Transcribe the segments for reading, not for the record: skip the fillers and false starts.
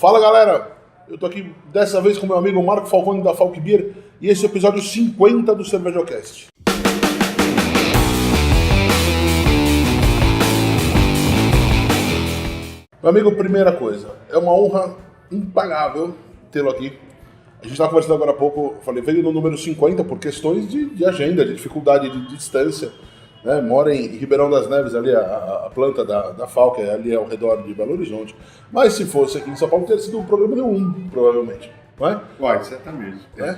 Fala galera, eu tô aqui dessa vez com meu amigo Marco Falcone da Falk Beer e esse é o episódio 50 do CervejaCast. Meu amigo, primeira coisa, é uma honra impagável tê-lo aqui. A gente estava conversando agora há pouco, falei, veio no número 50 por questões de agenda, de dificuldade, de distância. Né? Mora em Ribeirão das Neves, ali a planta da Falk, ali ao redor de Belo Horizonte. Mas se fosse aqui em São Paulo, teria sido um programa de 1, provavelmente. Não é? Uai, certamente. É?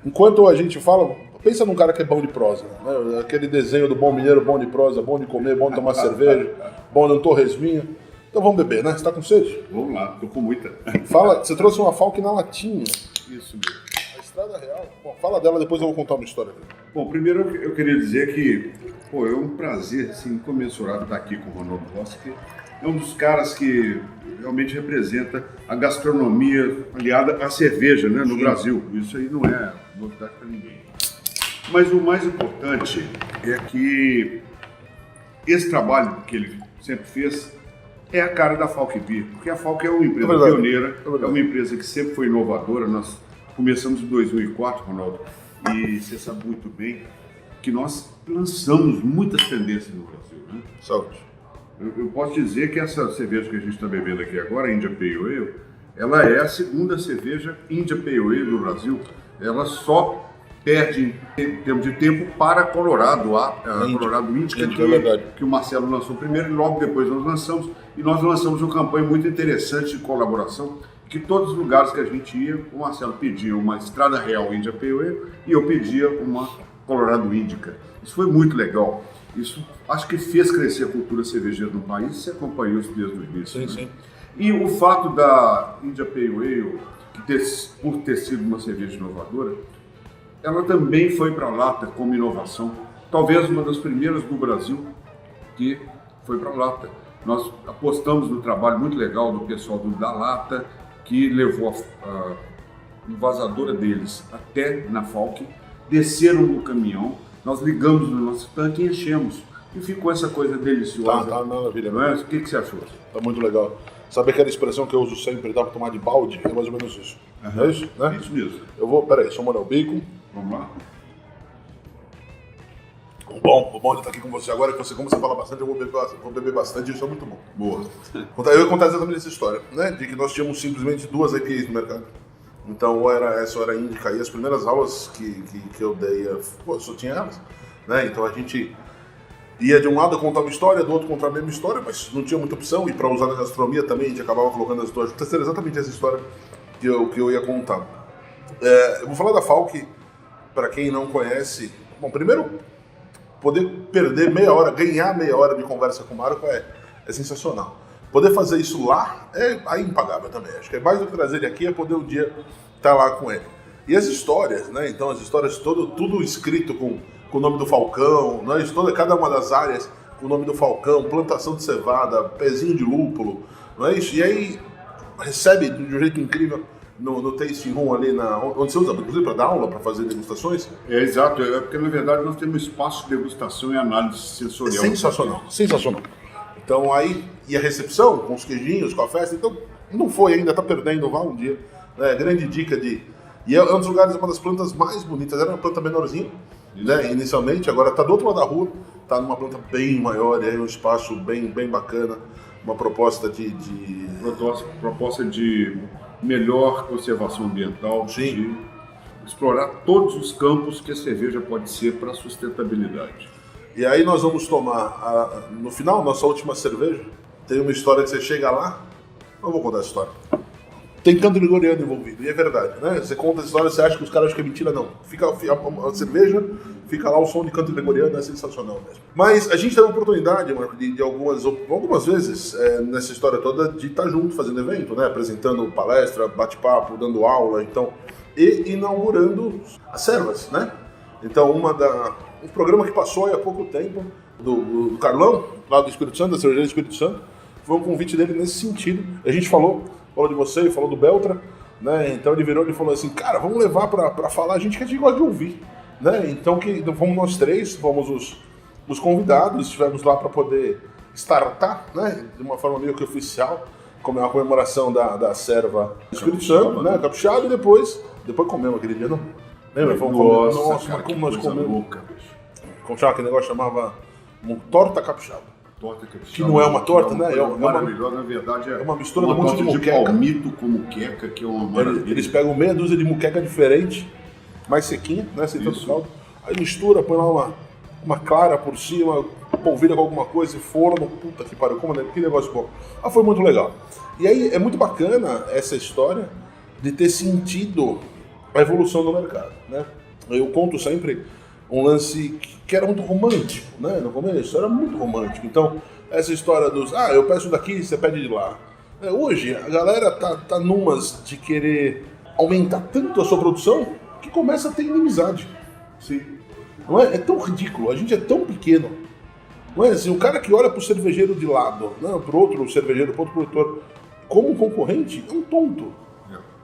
Enquanto a gente fala, pensa num cara que é bom de prosa. Né? Aquele desenho do bom mineiro, bom de prosa, bom de comer, bom de tomar cerveja, bom de um torresminho. Então vamos beber, né? Você tá com sede? Vamos lá, tô com muita. Fala, você trouxe uma Falk na latinha. Isso mesmo. A Estrada Real. Bom, fala dela, depois eu vou contar uma história dela. Bom, primeiro eu queria dizer que, é um prazer, assim, incomensurável estar aqui com o Ronaldo Rossi, que é um dos caras que realmente representa a gastronomia aliada à cerveja, né, no Brasil. Isso aí não é novidade para ninguém. Mas o mais importante é que esse trabalho que ele sempre fez é a cara da Falk Beer, porque a Falk é uma empresa pioneira, é uma empresa que sempre foi inovadora. Nós começamos em 2004, Ronaldo, e você sabe muito bem que nós lançamos muitas tendências no Brasil, né? Saúde. Eu posso dizer que essa cerveja que a gente está bebendo aqui agora, a India Pale Ale, ela é a segunda cerveja India Pale Ale do Brasil. Ela só perde em termos de tempo para a Colorado, a Colorado Índica, que o Marcelo lançou primeiro e logo depois nós lançamos. E nós lançamos uma campanha muito interessante de colaboração, que todos os lugares que a gente ia, o Marcelo pedia uma Estrada Real India Pale Ale e eu pedia uma Colorado Índica. Isso foi muito legal. Isso acho que fez crescer a cultura cervejeira no país. Você acompanhou isso desde o início. Sim, né? sim. E o fato da India Pale Ale, por ter sido uma cerveja inovadora, ela também foi para a lata como inovação. Talvez uma das primeiras do Brasil que foi para a lata. Nós apostamos no trabalho muito legal do pessoal da lata, que levou a envasadora deles até na Falk, desceram no caminhão, nós ligamos no nosso tanque e enchemos. E ficou essa coisa deliciosa. Tá maravilha. Não é? O que você achou? Tá muito legal. Sabe aquela expressão que eu uso sempre, dá pra tomar de balde? É mais ou menos isso. É isso? Né? Isso mesmo. Eu vou, peraí, só molhar o bacon. Vamos lá. O bom de estar aqui com você agora, que você, como você fala bastante, eu vou beber bastante, isso é muito bom. Boa. Eu ia contar exatamente essa história, né? De que nós tínhamos simplesmente duas IPAs no mercado. Então, ou era essa ou era a Índica. E as primeiras aulas que eu dei, só tinha elas. Né? Então a gente ia de um lado contar uma história, do outro contar a mesma história, mas não tinha muita opção. E para usar na gastronomia também, a gente acabava colocando as duas juntas. Era exatamente essa história que eu ia contar. Eu vou falar da Falk, para quem não conhece. Bom, primeiro, poder perder meia hora, ganhar meia hora de conversa com o Marco é sensacional. Poder fazer isso lá é impagável também. Acho que é mais do que trazer ele aqui, é poder um dia estar lá com ele. E as histórias, né? Então as histórias tudo escrito com o nome do Falcão, né? Cada uma das áreas com o nome do Falcão, plantação de cevada, pezinho de lúpulo, não é isso? E aí recebe de um jeito incrível no tasting room ali, onde você usa, inclusive, para dar aula, para fazer degustações. Exato, porque na verdade nós temos espaço de degustação e análise sensorial. Sensacional. Então aí, e a recepção, com os queijinhos, com a festa, então não foi ainda, tá perdendo, vá um dia. Né? Grande dica E é um dos lugares, uma das plantas mais bonitas, era uma planta menorzinha, né, inicialmente, agora tá do outro lado da rua, tá numa planta bem maior, e aí um espaço bem bacana, uma proposta proposta de melhor conservação ambiental, Sim. de explorar todos os campos que a cerveja pode ser para a sustentabilidade. E aí nós vamos tomar, no final, nossa última cerveja, tem uma história que você chega lá, não vou contar essa história. Tem canto gregoriano envolvido, e é verdade, né? Você conta essa história, você acha que os caras acham que é mentira, não. A cerveja, fica lá o som de canto gregoriano, é sensacional mesmo. Mas a gente teve a oportunidade, Marco, de algumas vezes, nessa história toda, de estar junto, fazendo evento, né? Apresentando palestra, bate-papo, dando aula, então, e inaugurando as servas, né? Então, um programa que passou há pouco tempo, do Carlão, lá do Espírito Santo, da cervejaria do Espírito Santo, foi um convite dele nesse sentido. A gente falou de você, falou do Beltra, né? Então ele virou e falou assim, cara, vamos levar pra falar a gente que a gente gosta de ouvir, né? Então fomos nós três, fomos os convidados, estivemos lá para poder startar, né? De uma forma meio que oficial, a comemoração da serva do Espírito Santo, né? Capixaba, e depois comemos aquele dia, não? Lembra? Nossa, cara, como nós comemos. louca, bicho. Como chama aquele negócio, chamava torta capixaba. Torta capixaba. Que não é uma torta, né? É maravilhosa, na verdade. É uma mistura de um monte torta de muqueca. palmito com muqueca, que é uma maravilha. Eles pegam meia dúzia de muqueca diferente, mais sequinha, né? Sem tanto caldo. Aí mistura, põe lá uma clara por cima, polvilha com alguma coisa e forno. Puta que pariu, que negócio bom. Foi muito legal. E aí é muito bacana essa história de ter sentido a evolução do mercado, né? Eu conto sempre um lance que era muito romântico, né? No começo era muito romântico. Então, essa história dos, eu peço daqui, você pede de lá. Hoje, a galera tá numas de querer aumentar tanto a sua produção que começa a ter inimizade. Sim. Não é? É tão ridículo, a gente é tão pequeno. Não é assim, o cara que olha pro cervejeiro de lado, né, pro outro cervejeiro, pro outro produtor, como concorrente, é um tonto.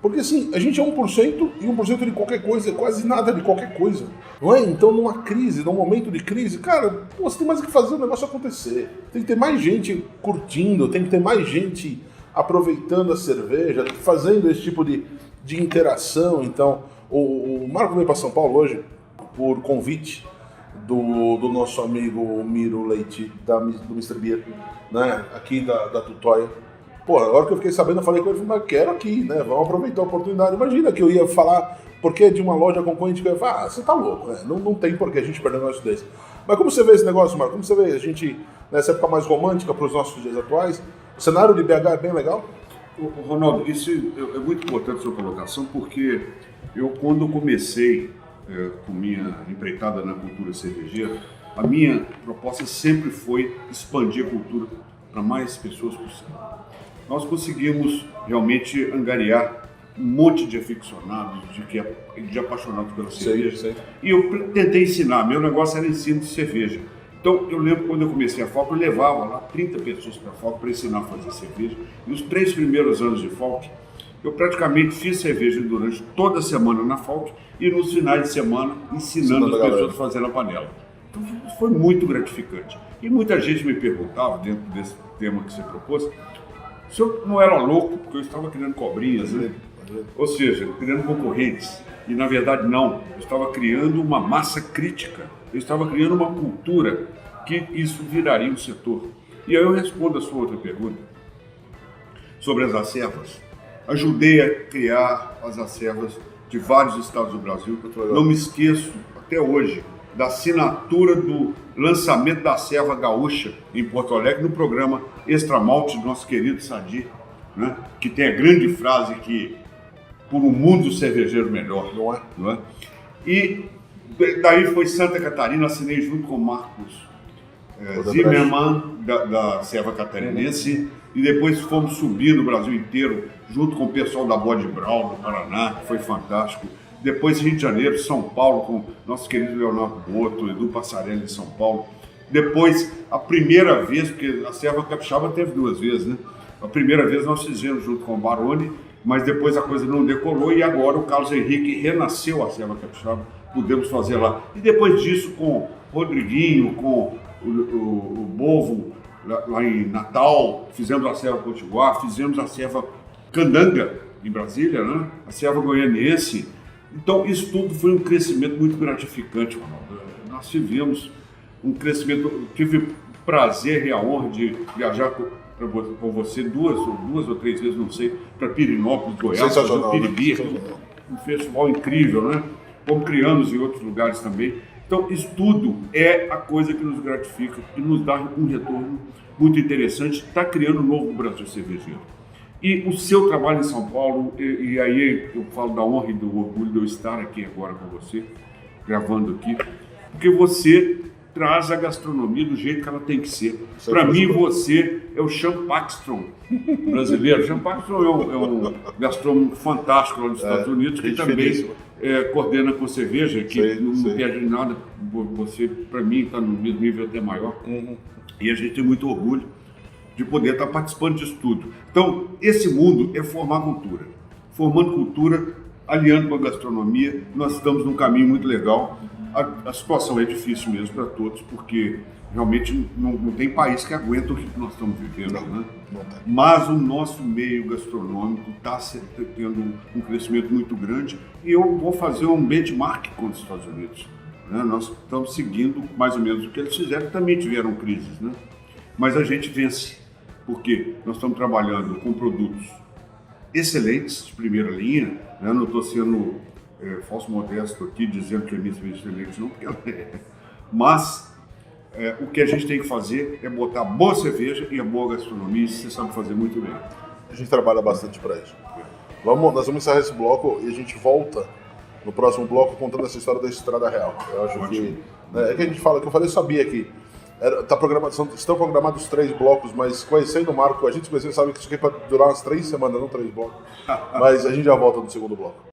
Porque assim, a gente é 1% e 1% de qualquer coisa, é quase nada de qualquer coisa. Não é? Então, numa crise, num momento de crise, cara, você tem mais o que fazer o negócio acontecer. Tem que ter mais gente curtindo, tem que ter mais gente aproveitando a cerveja, fazendo esse tipo de interação. Então, o Marco veio para São Paulo hoje por convite do nosso amigo Miro Leite, do Mr. Beer, né? Aqui da Tutóia. Pô, a hora que eu fiquei sabendo, eu falei com ele, mas quero aqui, né? Vamos aproveitar a oportunidade. Imagina que eu ia falar porque de uma loja concorrente que eu ia falar, você tá louco, né? Não tem por que a gente perder um negócio desse. Mas como você vê esse negócio, Marco? Como você vê a gente, nessa época mais romântica para os nossos dias atuais, o cenário de BH é bem legal? Ronaldo, isso é muito importante a sua colocação, porque eu, quando comecei com minha empreitada na cultura cervejeira, a minha proposta sempre foi expandir a cultura para mais pessoas possível. Nós conseguimos realmente angariar um monte de aficionados, de apaixonados pela cerveja. Sei. E eu tentei ensinar, meu negócio era ensino de cerveja. Então, eu lembro quando eu comecei a Falk, eu levava lá 30 pessoas para a Falk para ensinar a fazer cerveja. E os 3 primeiros anos de Falk, eu praticamente fiz cerveja durante toda a semana na Falk e nos finais de semana ensinando as pessoas a fazer na panela. Então, foi muito gratificante. E muita gente me perguntava, dentro desse tema que você propôs, se eu não era louco, porque eu estava criando cobrinhas, né? Ou seja, criando concorrentes. E na verdade não, eu estava criando uma massa crítica, eu estava criando uma cultura que isso viraria um setor. E aí eu respondo a sua outra pergunta sobre as acervas. Ajudei a criar as acervas de vários estados do Brasil. Não me esqueço, até hoje, da assinatura do lançamento da Serva Gaúcha em Porto Alegre no programa Extra Malte do nosso querido Sadi, né? Que tem a grande frase que por um mundo cervejeiro melhor, não é? E daí foi Santa Catarina, assinei junto com o Marcos Zimmermann da Serva Catarinense, e depois fomos subir no Brasil inteiro junto com o pessoal da Bode Brau do Paraná, que foi fantástico. Depois Rio de Janeiro, São Paulo, com nosso querido Leonardo Boto, Edu Passarelli de São Paulo. Depois, a primeira vez, porque a Serva Capixaba teve 2 vezes, né? A primeira vez nós fizemos junto com o Baroni, mas depois a coisa não decolou e agora o Carlos Henrique renasceu a Serva Capixaba, pudemos fazer lá. E depois disso, com o Rodriguinho, com o Bovo, lá em Natal, fizemos a Serva Potiguar, fizemos a Serva Candanga, em Brasília, né? A Serva Goianiense. Então, isso tudo foi um crescimento muito gratificante, Ronaldo. Nós tivemos um crescimento, tive prazer e a honra de viajar com você 2 ou 3 vezes, não sei, para Pirinópolis, Goiás, fazer o Piribir, um festival incrível, né? Como criamos em outros lugares também. Então, isso tudo é a coisa que nos gratifica e nos dá um retorno muito interessante, está criando um novo Brasil cervejeiro. E o seu trabalho em São Paulo, e aí eu falo da honra e do orgulho de eu estar aqui agora com você, gravando aqui, porque você traz a gastronomia do jeito que ela tem que ser. Para mim, você é o Champaxtron brasileiro. Champaxtron é um gastrônomo fantástico lá nos Estados Unidos, que também coordena com cerveja, que não perde nada. Você, para mim, está no mesmo nível até maior. E a gente tem muito orgulho de poder estar participando disso tudo. Então, esse mundo é formar cultura. Formando cultura, aliando com a gastronomia, nós estamos num caminho muito legal. A situação é difícil mesmo para todos, porque realmente não tem país que aguenta o que nós estamos vivendo, né? Não tem. Mas o nosso meio gastronômico está tendo um crescimento muito grande e eu vou fazer um benchmark com os Estados Unidos. Né? Nós estamos seguindo mais ou menos o que eles fizeram, também tiveram crises, né? Mas a gente vence, porque nós estamos trabalhando com produtos excelentes, de primeira linha, né? Eu não estou sendo falso modesto aqui, dizendo que a minha cerveja é excelente, não, porque ela é. Mas o que a gente tem que fazer é botar boa cerveja e a boa gastronomia, isso você sabe fazer muito bem. A gente trabalha bastante para isso. Nós vamos encerrar esse bloco e a gente volta no próximo bloco contando essa história da Estrada Real. Eu acho que é que a gente fala, que eu falei, eu sabia que estão programados 3 blocos, mas conhecendo o Marco, a gente sabe que isso aqui é para durar umas 3 semanas, não 3 blocos. Mas a gente já volta no segundo bloco.